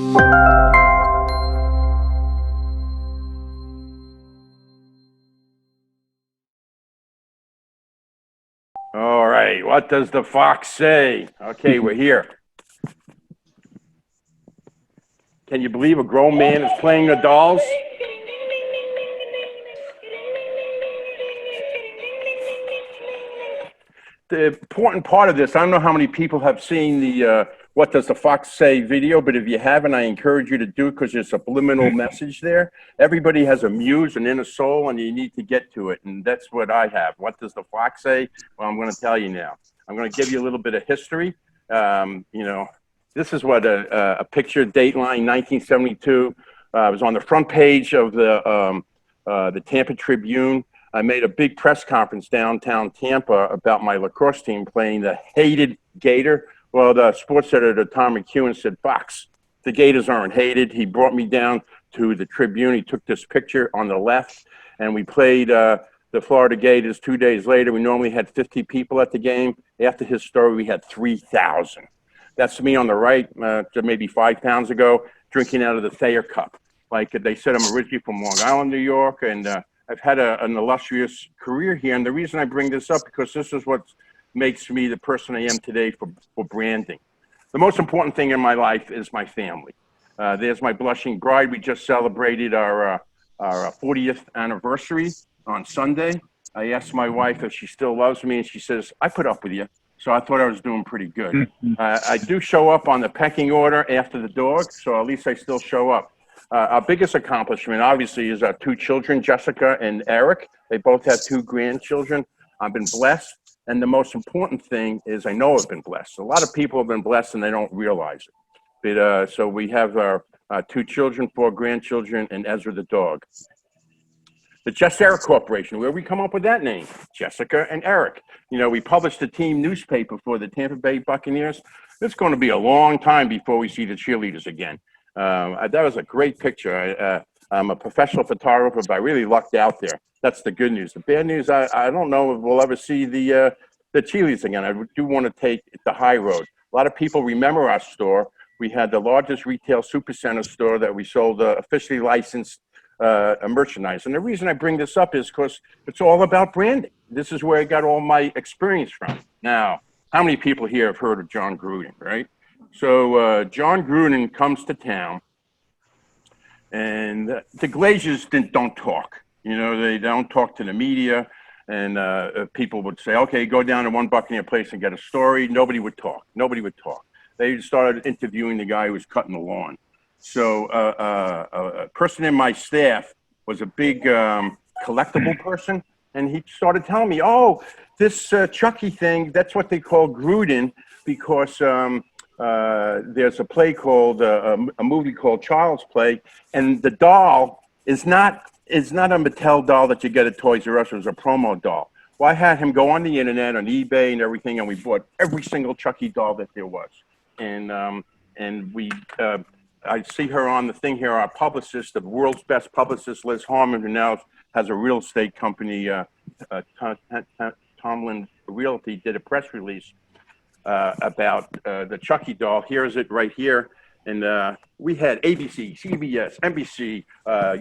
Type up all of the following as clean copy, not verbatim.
All right, what does the fox say? Okay, we're here. Can you believe a grown man is playing the dolls? The important part of this, I don't know how many people have seen the What Does the Fox Say video, but if you haven't, I encourage you to do it because there's a subliminal message there. Everybody has a muse, an inner soul, and you need to get to it, and that's what I have. What does the fox say? Well, I'm going to tell you now. I'm going to give you a little bit of history. This is what a picture, Dateline, 1972. It was on the front page of the Tampa Tribune. I made a big press conference downtown Tampa about my lacrosse team playing the hated Gator. Well, the sports editor, Tom McEwen, said, Fox, the Gators aren't hated. He brought me down to the Tribune. He took this picture on the left, and we played the Florida Gators 2 days later. We normally had 50 people at the game. After his story, we had 3,000. That's me on the right, maybe 5 pounds ago, drinking out of the Thayer Cup. Like they said, I'm originally from Long Island, New York, and I've had an illustrious career here. And the reason I bring this up, because this is what makes me the person I am today for branding. The most important thing in my life is my family. There's my blushing bride. We just celebrated our 40th anniversary on Sunday. I asked my wife if she still loves me, and she says, I put up with you. So I thought I was doing pretty good. I do show up on the pecking order after the dog, so at least I still show up. Our biggest accomplishment, obviously, is our 2 children, Jessica and Eric. They both have 2 grandchildren. I've been blessed. And the most important thing is I know I've been blessed. A lot of people have been blessed and they don't realize it. But so we have our 2 children, 4 grandchildren, and Ezra the dog. The Jesseric Corporation, where we come up with that name, Jessica and Eric. You know, we published the team newspaper for the Tampa Bay Buccaneers. It's going to be a long time before we see the cheerleaders again. That was a great picture. I'm a professional photographer, but I really lucked out there. That's the good news. The bad news, I don't know if we'll ever see the cheerleaders again. I do want to take the high road. A lot of people remember our store. We had the largest retail supercenter store that we sold officially licensed merchandise. And the reason I bring this up is because it's all about branding. This is where I got all my experience from. Now, how many people here have heard of John Gruden, right? So John Gruden comes to town, and the Glazers don't talk. You know, they don't talk to the media, and people would say, okay, go down to one Buccaneer place and get a story. Nobody would talk. Nobody would talk. They started interviewing the guy who was cutting the lawn. So a person in my staff was a big collectible person, and he started telling me, oh, this Chucky thing, that's what they call Gruden, because there's a play called, a movie called Child's Play, and the doll is not a Mattel doll that you get at Toys R Us. It was a promo doll. Well, I had him go on the internet, on eBay and everything, and we bought every single Chucky doll that there was. And we, I see her on the thing here, our publicist, the world's best publicist, Liz Harmon, who now has a real estate company, Tomlin Realty, did a press release about the Chucky doll. Here's it right here. And we had ABC, CBS, NBC,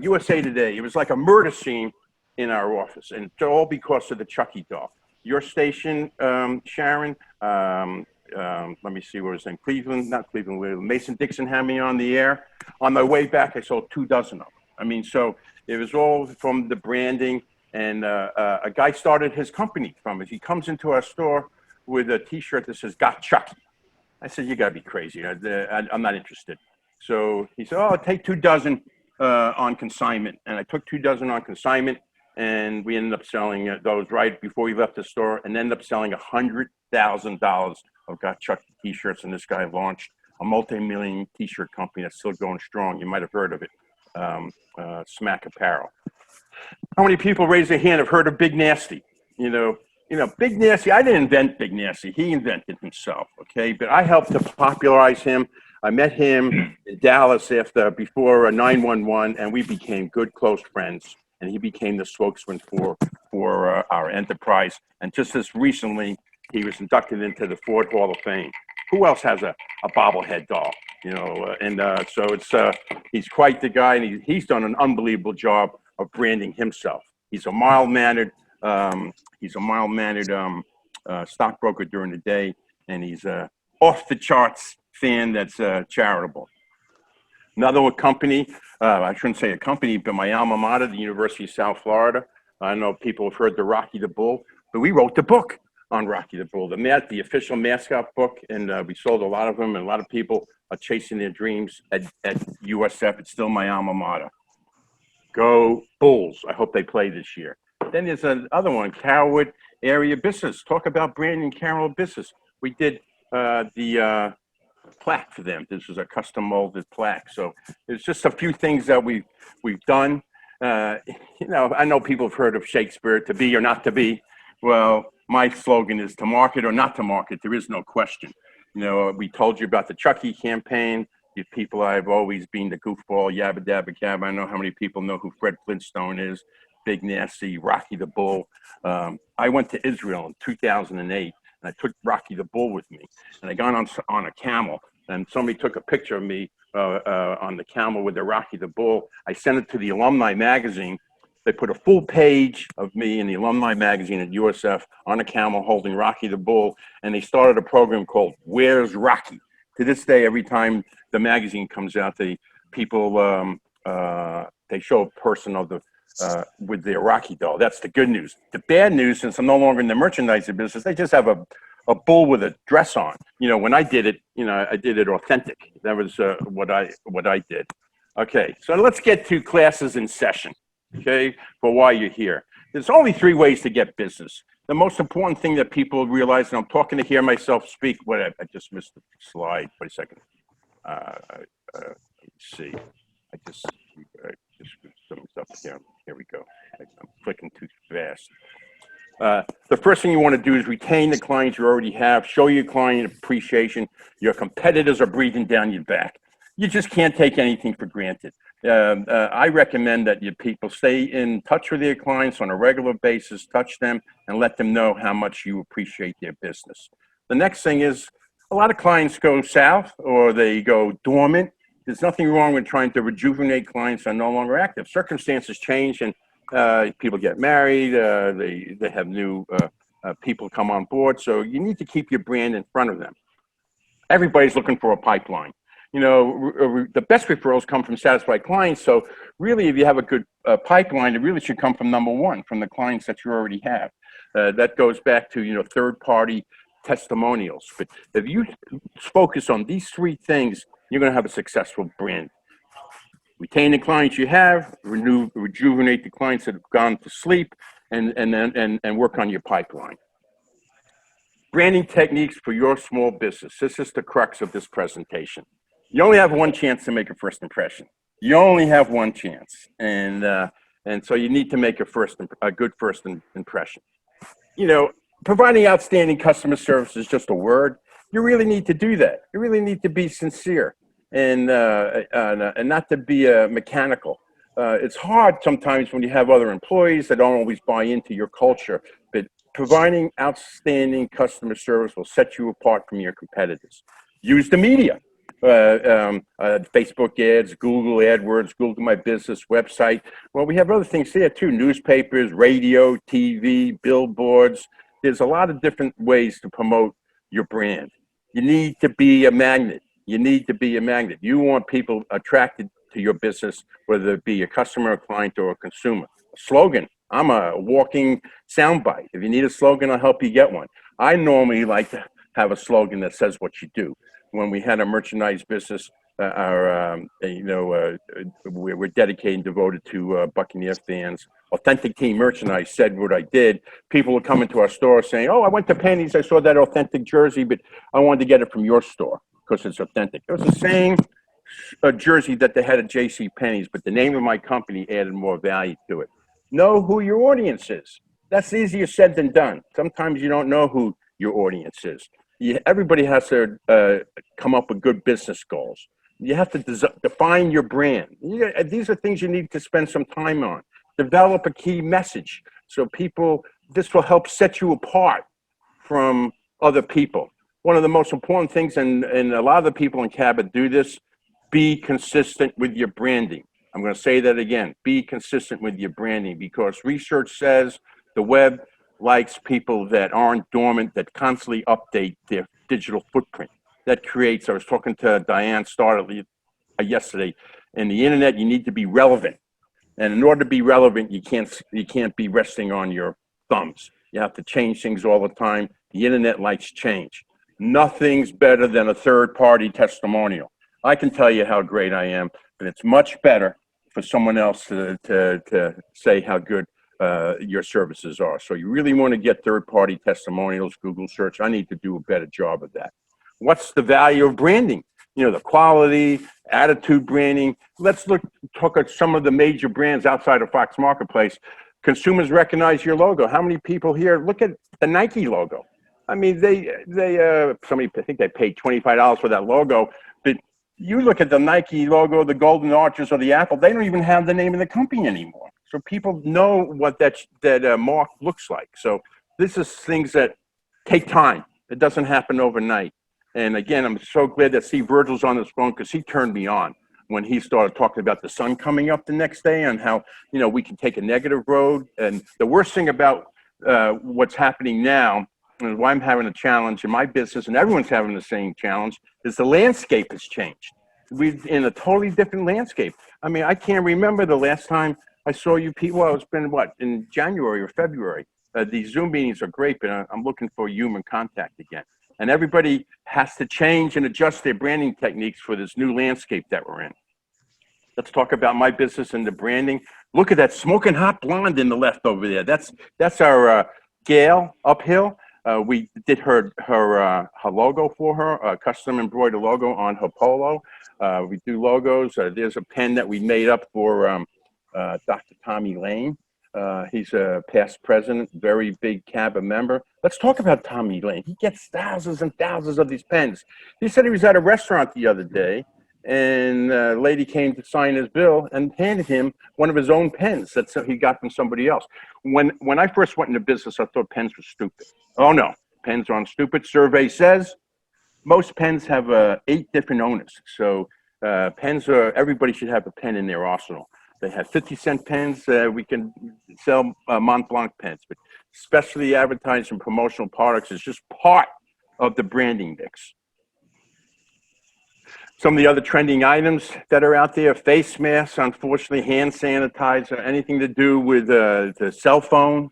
USA Today. It was like a murder scene in our office, and it's all because of the Chucky doll. Your station, Sharon, let me see, where was it in Cleveland? Not Cleveland, Mason-Dixon had me on the air. On my way back, I sold 24 of them. I mean, so it was all from the branding, and a guy started his company from it. He comes into our store with a T-shirt that says, Got Chucky. I said, you gotta be crazy. I'm not interested. So he said, oh, I'll take 24 on consignment. And I took 24 on consignment, and we ended up selling those right before we left the store, and ended up selling $100,000 of Got Chucky T-shirts. And this guy launched a multi-million T-shirt company that's still going strong. You might have heard of it, Smack Apparel. How many people raise their hand have heard of Big Nasty? You know, Big Nasty, I didn't invent Big Nasty. He invented himself, okay? But I helped to popularize him. I met him in Dallas before 9/11, and we became good, close friends. And he became the spokesman for our enterprise. And just as recently, he was inducted into the Ford Hall of Fame. Who else has a bobblehead doll? So he's quite the guy, and he's done an unbelievable job of branding himself. He's a mild-mannered stockbroker during the day, and he's off the charts fan that's charitable. Another company, I shouldn't say a company, but my alma mater, the University of South Florida. I know people have heard the Rocky the Bull, but we wrote the book on Rocky the Bull, the official mascot book, and we sold a lot of them, and a lot of people are chasing their dreams at USF. It's still my alma mater. Go Bulls. I hope they play this year. Then there's another one, Carrollwood Area Business. Talk about branding Carrollwood Business. We did the plaque for them. This was a custom molded plaque. So there's just a few things that we've done. I know people have heard of Shakespeare, to be or not to be. Well, my slogan is to market or not to market. There is no question. We told you about the Chucky campaign. You people, I've always been the goofball, yabba dabba dabba. I know how many people know who Fred Flintstone is, Big Nasty, Rocky the Bull. I went to Israel in 2008. And I took Rocky the Bull with me, and I got on a camel, and somebody took a picture of me on the camel with the Rocky the Bull. I sent it to the Alumni magazine. They put a full page of me in the Alumni magazine at USF on a camel holding Rocky the Bull, and they started a program called Where's Rocky? To this day, every time the magazine comes out, they show a person of the with their Rocky doll. That's the good news. The bad news, since I'm no longer in the merchandising business, they just have a bull with a dress on. When I did it, I did it authentic. That was what I did. Okay, so let's get to classes in session, okay, for why you're here. There's only 3 ways to get business. The most important thing that people realize, and I'm talking to hear myself speak, I just missed the slide. Wait a second. Let me see. I just some stuff here. Here we go. I'm clicking too fast. The first thing you want to do is retain the clients you already have. Show your client appreciation. Your competitors are breathing down your back. You just can't take anything for granted. I recommend that you people stay in touch with their clients on a regular basis, touch them, and let them know how much you appreciate their business. The next thing is, a lot of clients go south or they go dormant. There's nothing wrong with trying to rejuvenate clients that are no longer active. Circumstances change, and people get married. They have new people come on board. So you need to keep your brand in front of them. Everybody's looking for a pipeline. The best referrals come from satisfied clients. So really, if you have a good pipeline, it really should come from number one, from the clients that you already have. That goes back to, third-party testimonials. But if you focus on these 3 things, you're going to have a successful brand. Retain the clients you have, rejuvenate the clients that have gone to sleep, and work on your pipeline. Branding techniques for your small business. This is the crux of this presentation. You only have one chance to make a first impression. You only have one chance, and so you need to make a good first impression. Providing outstanding customer service is just a word. You really need to do that. You really need to be sincere and not to be mechanical. It's hard sometimes when you have other employees that don't always buy into your culture, but providing outstanding customer service will set you apart from your competitors. Use the media. Facebook ads, Google AdWords, Google My Business website. Well, we have other things there too, newspapers, radio, TV, billboards. There's a lot of different ways to promote your brand. You need to be a magnet. You need to be a magnet. You want people attracted to your business, whether it be a customer, a client, or a consumer. A slogan. I'm a walking soundbite. If you need a slogan, I'll help you get one. I normally like to have a slogan that says what you do. When we had a merchandise business, we're dedicated and devoted to Buccaneer fans. Authentic Team Merchandise said what I did. People would come into our store saying, "Oh, I went to Penny's. I saw that authentic jersey, but I wanted to get it from your store because it's authentic." It was the same jersey that they had at J.C. Penney's, but the name of my company added more value to it. Know who your audience is. That's easier said than done. Sometimes you don't know who your audience is. Everybody has to come up with good business goals. You have to define your brand. These are things you need to spend some time on. Develop a key message so this will help set you apart from other people. one of the most important things, and a lot of the people in CABA do this, be consistent with your branding. I'm going to say that again, be consistent with your branding, because research says the web likes people that aren't dormant, that constantly update their digital footprint. That creates, I was talking to Diane Startley yesterday, in the internet, you need to be relevant. And in order to be relevant, you can't be resting on your thumbs. You have to change things all the time. The internet likes change. Nothing's better than a third-party testimonial. I can tell you how great I am, but it's much better for someone else to say how good your services are. So you really want to get third-party testimonials, Google search. I need to do a better job of that. What's the value of branding? You know, the quality, attitude branding. Let's talk at some of the major brands outside of Fox Marketplace. Consumers recognize your logo. How many people here look at the Nike logo? I mean, somebody, I think they paid $25 for that logo, but you look at the Nike logo, the Golden Arches, or the Apple, they don't even have the name of the company anymore. So people know what that mark looks like. So this is things that take time. It doesn't happen overnight. And again, I'm so glad that Steve Virgil's on this phone, because he turned me on when he started talking about the sun coming up the next day and how, you know, we can take a negative road. And the worst thing about what's happening now, and why I'm having a challenge in my business, and everyone's having the same challenge, is the landscape has changed. We're in a totally different landscape. I mean, I can't remember the last time I saw you people. Well, it's been what, in January or February. These Zoom meetings are great, but I'm looking for human contact again. And everybody has to change and adjust their branding techniques for this new landscape that we're in. Let's talk about my business and the branding. Look at that smoking hot blonde in the left over there. That's our Gail Uphill. We did her logo for her, a custom embroidered logo on her polo. We do logos. There's a pen that we made up for Dr. Tommy Lane. He's a past president, very big CABA member. Let's talk about Tommy Lane. He gets thousands and thousands of these pens. He said he was at a restaurant the other day, and a lady came to sign his bill and handed him one of his own pens that he got from somebody else. When I first went into business, I thought pens were stupid. Oh no, pens aren't stupid. Survey says most pens have 8 different owners. So everybody should have a pen in their arsenal. They have 50-cent pens. We can sell Mont Blanc pens, but specialty advertising and promotional products is just part of the branding mix. Some of the other trending items that are out there: face masks, unfortunately, hand sanitizer, anything to do with the cell phone,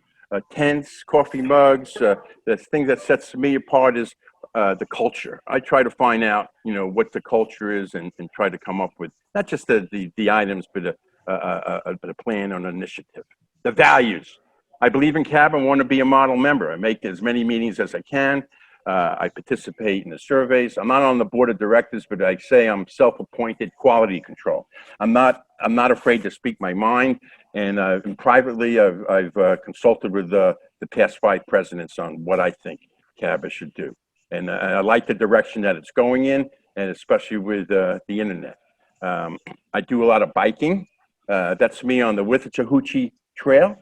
tents, coffee mugs. The thing that sets me apart is the culture. I try to find out, you know, what the culture is, and try to come up with not just the items, but a plan or an initiative. The values. I believe in CABA and want to be a model member. I make as many meetings as I can. I participate in the surveys. I'm not on the board of directors, but I say I'm self-appointed quality control. I'm not afraid to speak my mind. And privately, I've consulted with the past 5 presidents on what I think CABA should do. And I like the direction that it's going in, and especially with the internet. I do a lot of biking. That's me on the Withlacoochee Trail.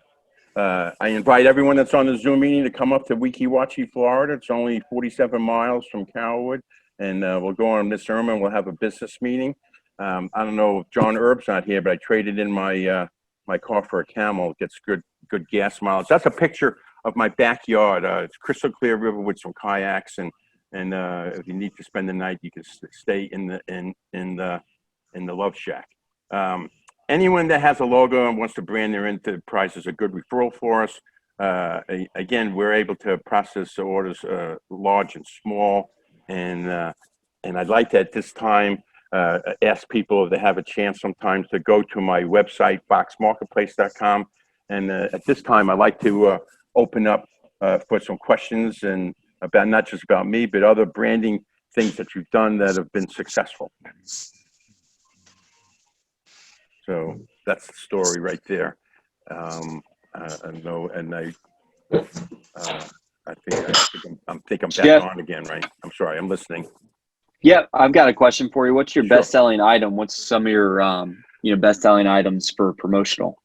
I invite everyone that's on the Zoom meeting to come up to Weeki Wachee, Florida. It's only 47 miles from Carrollwood, and we'll go on Miss Irma, and we'll have a business meeting. I don't know if John Erb's not here, but I traded in my my car for a Camel. It gets good gas mileage. That's a picture of my backyard. It's crystal clear river with some kayaks, and if you need to spend the night, you can stay in the Love Shack. Anyone that has a logo and wants to brand their enterprise is a good referral for us. Again, we're able to process orders large and small, and I'd like to at this time ask people if they have a chance sometimes to go to my website, foxmarketplace.com, and at this time I'd like to open up for some questions, and about not just about me, but other branding things that you've done that have been successful. So that's the story right there. I know, and I think I'm back on again, right? I'm sorry, I'm listening. Yeah, I've got a question for you. What's your best-selling item? What's some of your best-selling items for promotional?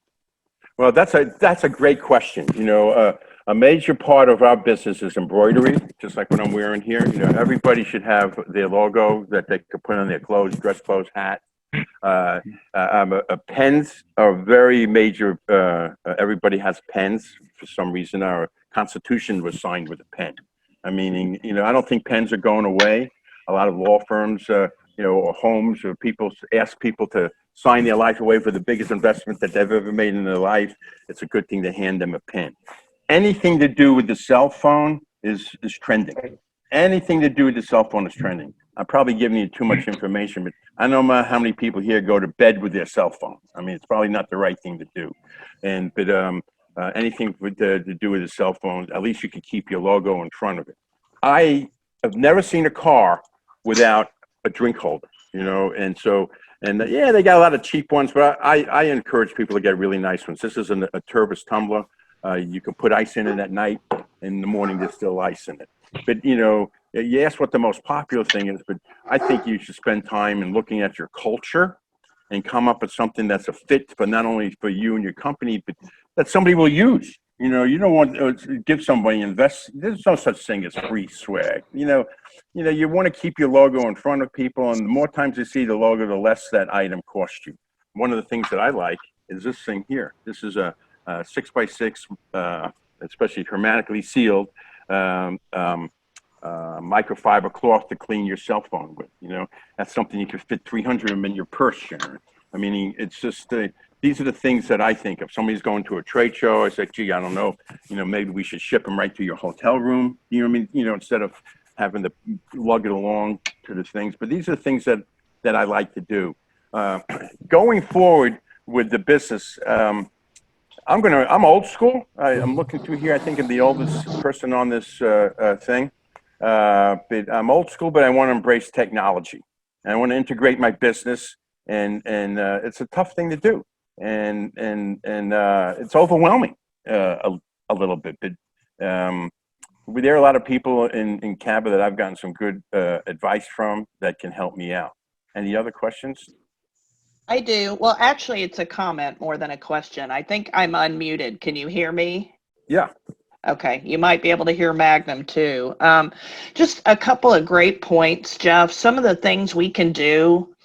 Well, that's a great question. You know, a major part of our business is embroidery, just like what I'm wearing here. You know, everybody should have their logo that they could put on their clothes, dress clothes, hat. Pens are very major. Everybody has pens for some reason. Our Constitution was signed with a pen. I mean, you know, I don't think pens are going away. A lot of law firms, you know, or homes, or people ask people to sign their life away for the biggest investment that they've ever made in their life. It's a good thing to hand them a pen. Anything to do with the cell phone is trending. Anything to do with the cell phone is trending. I'm probably giving you too much information, but I know how many people here go to bed with their cell phone. I mean, it's probably not the right thing to do. But anything to do with the cell phone, at least you can keep your logo in front of it. I have never seen a car without a drink holder, you know, and yeah, they got a lot of cheap ones, but I encourage people to get really nice ones. This is a Turbis tumbler. You can put ice in it at night. In the morning, there's still ice in it. But, you know, you asked what the most popular thing is, but I think you should spend time in looking at your culture and come up with something that's a fit for not only for you and your company, but that somebody will use. You know, you don't want to give somebody invest. There's no such thing as free swag. You know, you want to keep your logo in front of people, and the more times you see the logo, the less that item costs you. One of the things that I like is this thing here. This is a 6x6, especially hermetically sealed microfiber cloth to clean your cell phone with. You know, that's something you can fit 300 of them in your purse, Sharon. I mean, it's just these are the things that I think of. Somebody's going to a trade show. I say, gee, I don't know. You know, maybe we should ship them right to your hotel room. You know what I mean? You know, instead of having to lug it along to the things. But these are the things that I like to do. Going forward with the business, I'm old school. I'm looking through here. I think I'm the oldest person on this thing. But I'm old school, but I want to embrace technology. And I want to integrate my business. And it's a tough thing to do. And it's overwhelming a little bit. But there are a lot of people in CABA that I've gotten some good advice from that can help me out. Any other questions? I do. Well, actually, it's a comment more than a question. I think I'm unmuted. Can you hear me? Yeah. Okay. You might be able to hear Magnum too. Just a couple of great points, Jeff. Some of the things we can do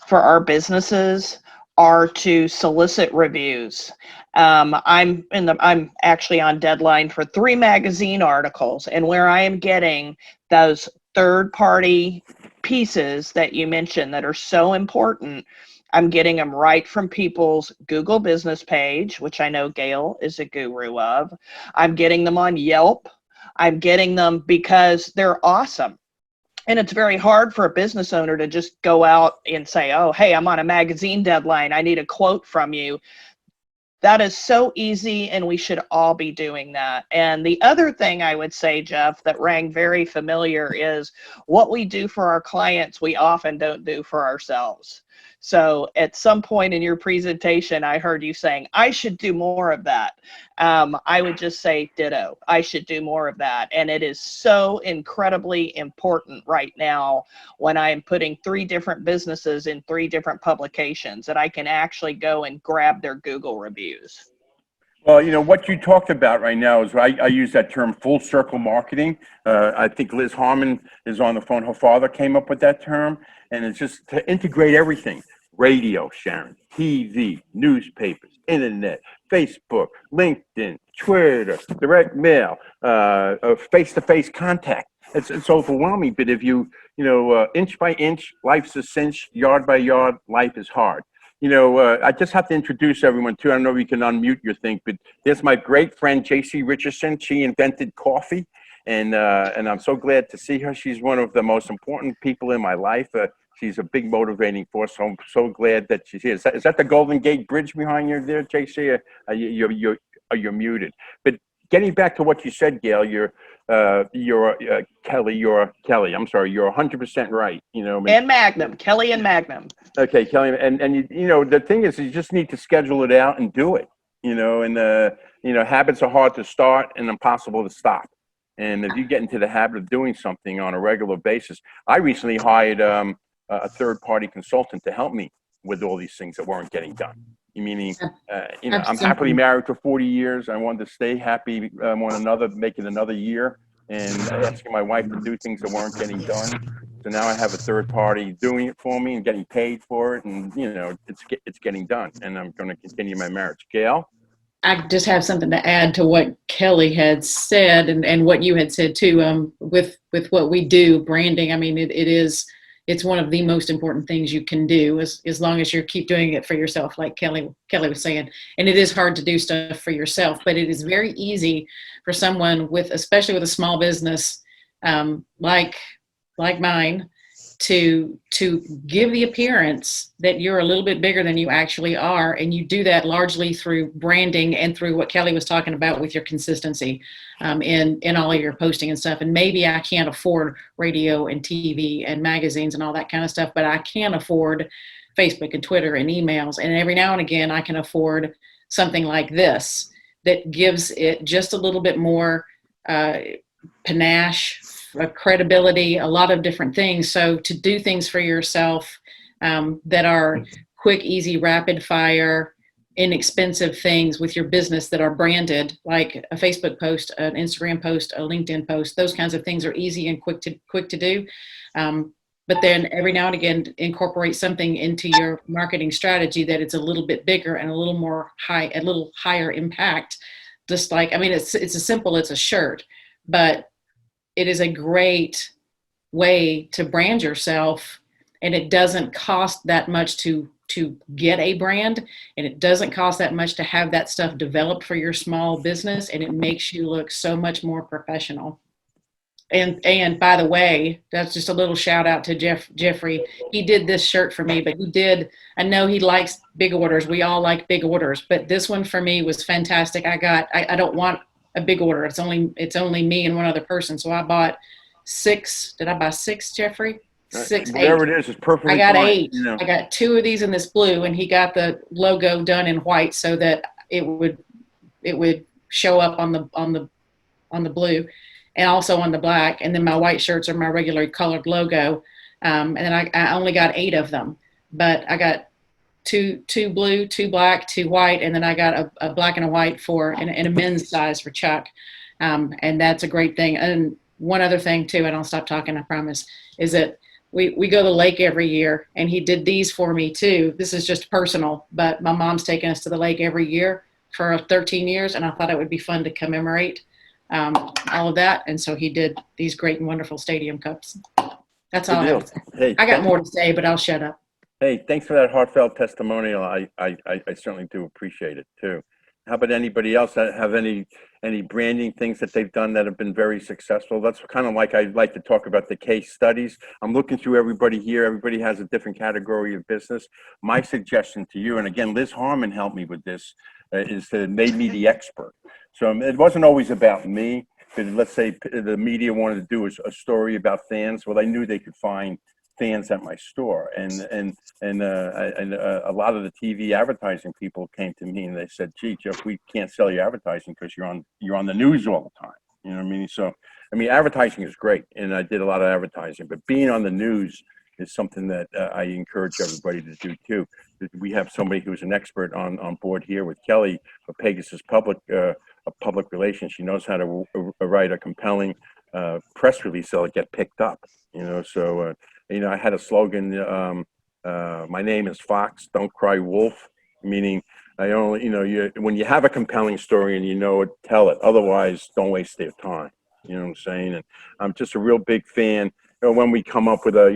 for our businesses are to solicit reviews. I'm actually on deadline for 3 magazine articles, and where I am getting those third-party pieces that you mentioned that are so important, I'm getting them right from people's Google business page, which I know Gail is a guru of. I'm getting them on Yelp. I'm getting them because they're awesome. And it's very hard for a business owner to just go out and say, oh, hey, I'm on a magazine deadline. I need a quote from you. That is so easy, and we should all be doing that. And the other thing I would say, Jeff, that rang very familiar is what we do for our clients, we often don't do for ourselves. So at some point in your presentation, I heard you saying, I should do more of that. I would just say ditto. I should do more of that. And it is so incredibly important right now when I am putting 3 different businesses in 3 different publications that I can actually go and grab their Google reviews. Well, you know, what you talked about right now is I use that term full circle marketing. I think Liz Harmon is on the phone. Her father came up with that term, and it's just to integrate everything. Radio, Sharon, TV, newspapers, internet, Facebook, LinkedIn, Twitter, direct mail, face-to-face contact. It's overwhelming, but if you inch by inch, life's a cinch, yard by yard, life is hard. You know, I just have to introduce everyone too. I don't know if you can unmute your thing, but there's my great friend, J.C. Richardson. She invented coffee, and I'm so glad to see her. She's one of the most important people in my life. She's a big motivating force. So I'm so glad that she's here. Is that the Golden Gate Bridge behind you there, J.C.? You're muted. But getting back to what you said, Gail, you're Kelly. I'm sorry, you're 100% right. You know, and Magnum, Kelly and Magnum. Okay, Kelly, and you know the thing is, you just need to schedule it out and do it. You know, and habits are hard to start and impossible to stop. And if you get into the habit of doing something on a regular basis, I recently hired a third-party consultant to help me with all these things that weren't getting done. meaning, I'm Absolutely. happily married for 40 years. I wanted to stay happy make it another year, and asking my wife to do things that weren't getting done. So now I have a third party doing it for me and getting paid for it, and it's getting done. And I'm going to continue my marriage. Gail? I just have something to add to what Kelly had said and what you had said too. With what we do, branding. I mean, it's one of the most important things you can do as long as you keep doing it for yourself, like Kelly was saying. And it is hard to do stuff for yourself, but it is very easy for someone especially with a small business like mine, to give the appearance that you're a little bit bigger than you actually are. And you do that largely through branding and through what Kelly was talking about with your consistency in all of your posting and stuff. And maybe I can't afford radio and TV and magazines and all that kind of stuff, but I can afford Facebook and Twitter and emails. And every now and again, I can afford something like this that gives it just a little bit more panache, credibility, a lot of different things. So to do things for yourself that are quick, easy, rapid fire, inexpensive things with your business that are branded, like a Facebook post, an Instagram post, a LinkedIn post, those kinds of things are easy and quick to do. But then every now and again, incorporate something into your marketing strategy that it's a little bit bigger and a little higher impact. Just like, I mean, it's a shirt, but it is a great way to brand yourself, and it doesn't cost that much to get a brand, and it doesn't cost that much to have that stuff developed for your small business, and it makes you look so much more professional. And by the way, that's just a little shout out to Jeffrey. He did this shirt for me, but I know he likes big orders. We all like big orders, but this one for me was fantastic. I don't want a big order. It's only me and one other person. So I bought 6. Did I buy 6, Jeffrey? 6, Whatever 8. it is, it's perfectly I got fine, 8. I got 2 of these in this blue, and he got the logo done in white so that it would show up on the blue and also on the black. And then my white shirts are my regular colored logo. And then I only got 8 of them, but I got two blue, 2 black, 2 white, and then I got a black and a white in a men's size for Chuck. And that's a great thing. And one other thing too, and I'll stop talking, I promise, is that we go to the lake every year, and he did these for me too. This is just personal, but my mom's taken us to the lake every year for 13 years, and I thought it would be fun to commemorate all of that. And so he did these great and wonderful stadium cups. That's all I have to say. Hey, I got more to say, but I'll shut up. Hey, thanks for that heartfelt testimonial. I certainly do appreciate it too. How about anybody else that have any branding things that they've done that have been very successful? That's kind of like I like to talk about the case studies. I'm looking through everybody here. Everybody has a different category of business. My suggestion to you, and again, Liz Harmon helped me with this, is to made me the expert. So it wasn't always about me. But let's say the media wanted to do a story about fans. Well, I knew they could find fans at my store, and a lot of the TV advertising people came to me and they said, "Gee, Jeff, we can't sell you advertising because you're on the news all the time." You know what I mean? So, I mean, advertising is great, and I did a lot of advertising, but being on the news is something that I encourage everybody to do too. We have somebody who's an expert on board here with Kelly for Pegasus Public Relations. She knows how to write a compelling press release so it get picked up. You know, so. I had a slogan, my name is Fox, don't cry wolf, meaning I only, when you have a compelling story and it, tell it. Otherwise, don't waste their time. You know what I'm saying? And I'm just a real big fan. When we come up with a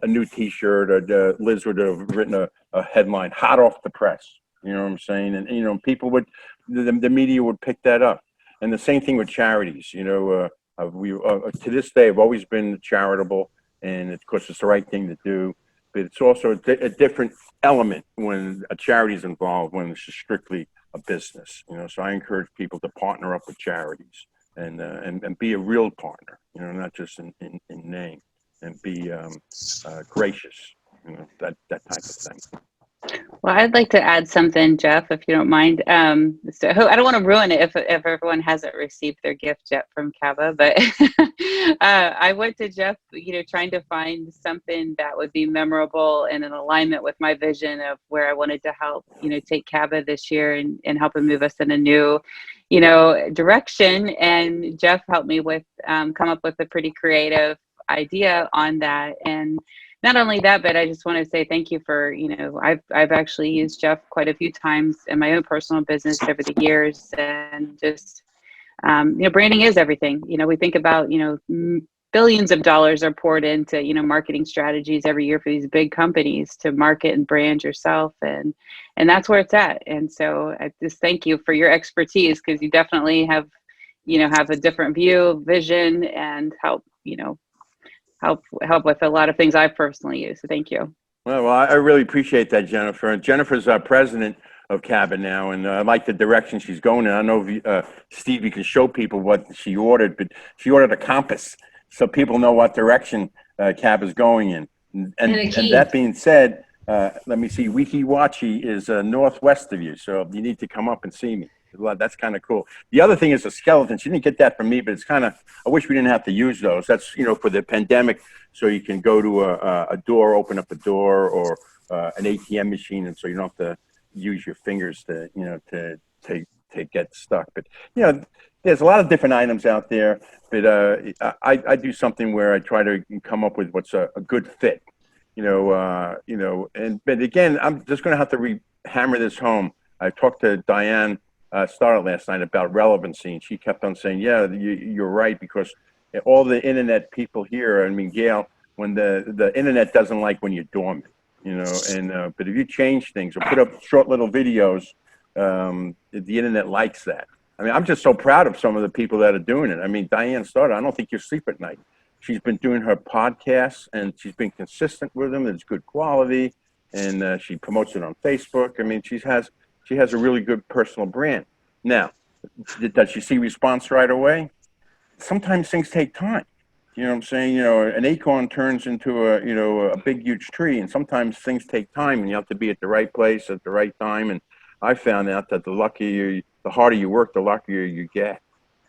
new T-shirt, or Liz would have written a headline, hot off the press. You know what I'm saying? And people the media would pick that up. And the same thing with charities. To this day, I've always been charitable. And of course, it's the right thing to do, but it's also a different element when a charity is involved, when it's strictly a business. So I encourage people to partner up with charities and be a real partner. Not just in name, and be gracious. That type of thing. Well, I'd like to add something, Jeff, if you don't mind. So I don't want to ruin it if everyone hasn't received their gift yet from CABA, but I went to Jeff, trying to find something that would be memorable and in alignment with my vision of where I wanted to help, take CABA this year and help him move us in a new, direction. And Jeff helped me with come up with a pretty creative idea on that. And not only that, but I just want to say thank you for, I've actually used Jeff quite a few times in my own personal business over the years, and just, branding is everything. We think about, billions of dollars are poured into, marketing strategies every year for these big companies to market and brand yourself. And that's where it's at. And so I just thank you for your expertise, because you definitely have a different view, vision, and help with a lot of things I've personally used. So thank you. Well, I really appreciate that, Jennifer. And Jennifer's our president of CABA now, and I like the direction she's going in. I know, Steve, you can show people what she ordered, but she ordered a compass so people know what direction CABA's going in. And that being said, let me see, Weeki Wachi is northwest of you, so you need to come up and see me. That's kind of cool. The other thing is a skeleton. She didn't get that from me, but it's kind of, I wish we didn't have to use those. That's, for the pandemic, so you can go to a door, open up a door, or an ATM machine, and so you don't have to use your fingers to, to get stuck. But, there's a lot of different items out there, but I do something where I try to come up with what's a good fit, but again, I'm just going to have to hammer this home. I talked to Diane Starr last night about relevancy, and she kept on saying, yeah, you're right, because all the internet people here, Gail, when the internet doesn't like when you're dormant, but if you change things or put up short little videos, the internet likes that. I'm just so proud of some of the people that are doing it. Diane Starr, I don't think you sleep at night. She's been doing her podcasts, and she's been consistent with them. It's good quality, and she promotes it on Facebook. She has a really good personal brand. Now, does she see response right away? Sometimes things take time. You know what I'm saying? An acorn turns into a big, huge tree, and sometimes things take time, and you have to be at the right place at the right time. And I found out that the harder you work, the luckier you get.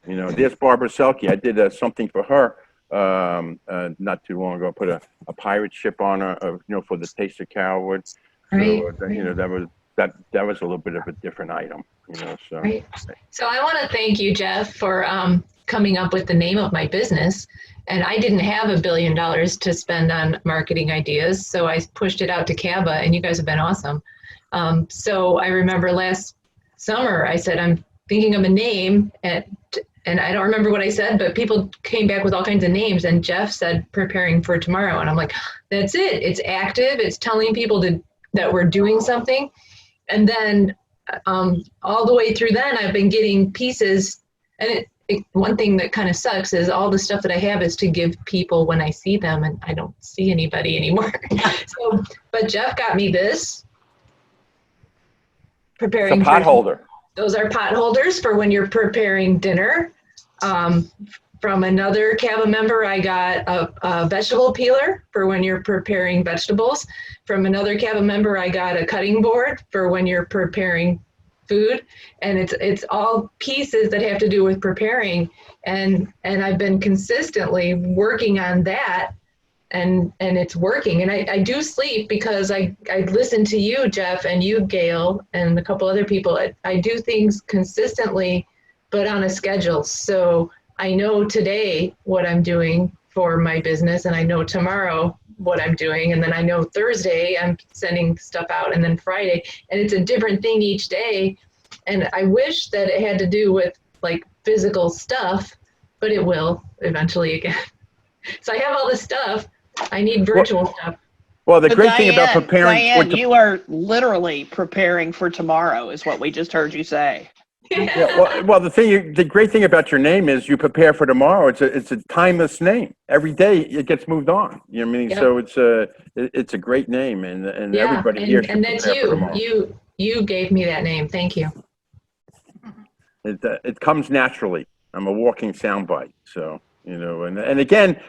There's Barbara Selke. I did something for her not too long ago. Put a pirate ship on her, for the Taste of Carolwood. Right. So, that was a little bit of a different item, so. Right. So I want to thank you, Jeff, for coming up with the name of my business. And I didn't have $1 billion to spend on marketing ideas, so I pushed it out to CABA, and you guys have been awesome. So I remember last summer, I said, I'm thinking of a name, and I don't remember what I said, but people came back with all kinds of names, and Jeff said, preparing for tomorrow. And I'm like, that's it. It's active. It's telling people that we're doing something. And then all the way through then, I've been getting pieces. And one thing that kind of sucks is all the stuff that I have is to give people when I see them, and I don't see anybody anymore. But Jeff got me this. Preparing it's a pot holder. Those are pot holders for when you're preparing dinner. From another CABA member, I got a vegetable peeler for when you're preparing vegetables. From another CABA member, I got a cutting board for when you're preparing food. And it's all pieces that have to do with preparing. And I've been consistently working on that, and it's working. And I do sleep because I listen to you, Jeff, and you, Gail, and a couple other people. I do things consistently, but on a schedule. So I know today what I'm doing for my business, and I know tomorrow what I'm doing, and then I know Thursday I'm sending stuff out, and then Friday, and it's a different thing each day. And I wish that it had to do with like physical stuff, but it will eventually again. So I have all this stuff. I need virtual stuff. Well, the great thing about preparing, Diane, you are literally preparing for tomorrow, is what we just heard you say. Yeah, well, the great thing about your name is you prepare for tomorrow. It's a timeless name. Every day it gets moved on. You know what I mean? Yep. So it's a great name, and everybody here should prepare for tomorrow. You gave me that name. Thank you. It comes naturally. I'm a walking soundbite. So and again,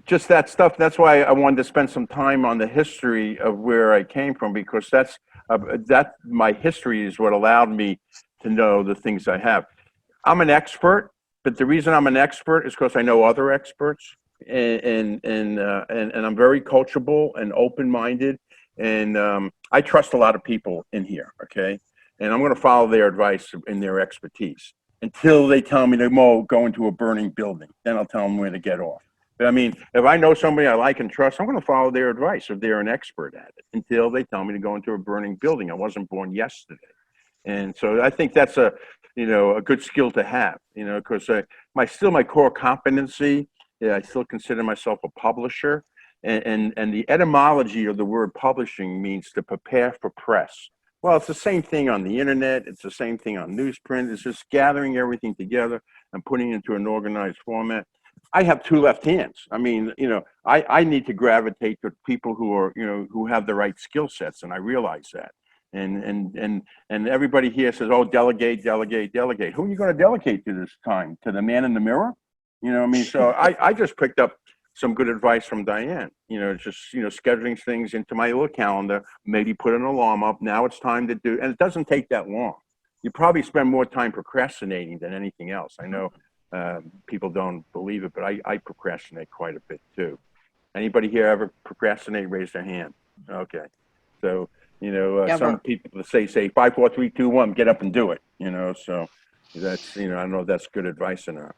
just that stuff. That's why I wanted to spend some time on the history of where I came from, because that my history is what allowed me to know the things I have. I'm an expert, but the reason I'm an expert is because I know other experts, and I'm very coachable and open-minded, and I trust a lot of people in here. Okay, and I'm going to follow their advice and their expertise until they tell me to go into a burning building. Then I'll tell them where to get off. But I mean, if I know somebody I like and trust, I'm going to follow their advice if they're an expert at it until they tell me to go into a burning building. I wasn't born yesterday. And so I think that's a good skill to have, because my core competency, I still consider myself a publisher. And the etymology of the word publishing means to prepare for press. Well, it's the same thing on the internet. It's the same thing on newsprint. It's just gathering everything together and putting it into an organized format. I have two left hands. I mean, I need to gravitate to people who are, who have the right skill sets, and I realize that. And everybody here says, "Oh, delegate, delegate, delegate." Who are you going to delegate to this time? To the man in the mirror? So I just picked up some good advice from Diane, just, scheduling things into my little calendar, maybe put an alarm up. Now it's time to do, and it doesn't take that long. You probably spend more time procrastinating than anything else. I know people don't believe it, but I procrastinate quite a bit too. Anybody here ever procrastinate? Raise their hand. Okay. So, some people say 5, 4, 3, 2, 1, get up and do it, so that's, I don't know if that's good advice or not.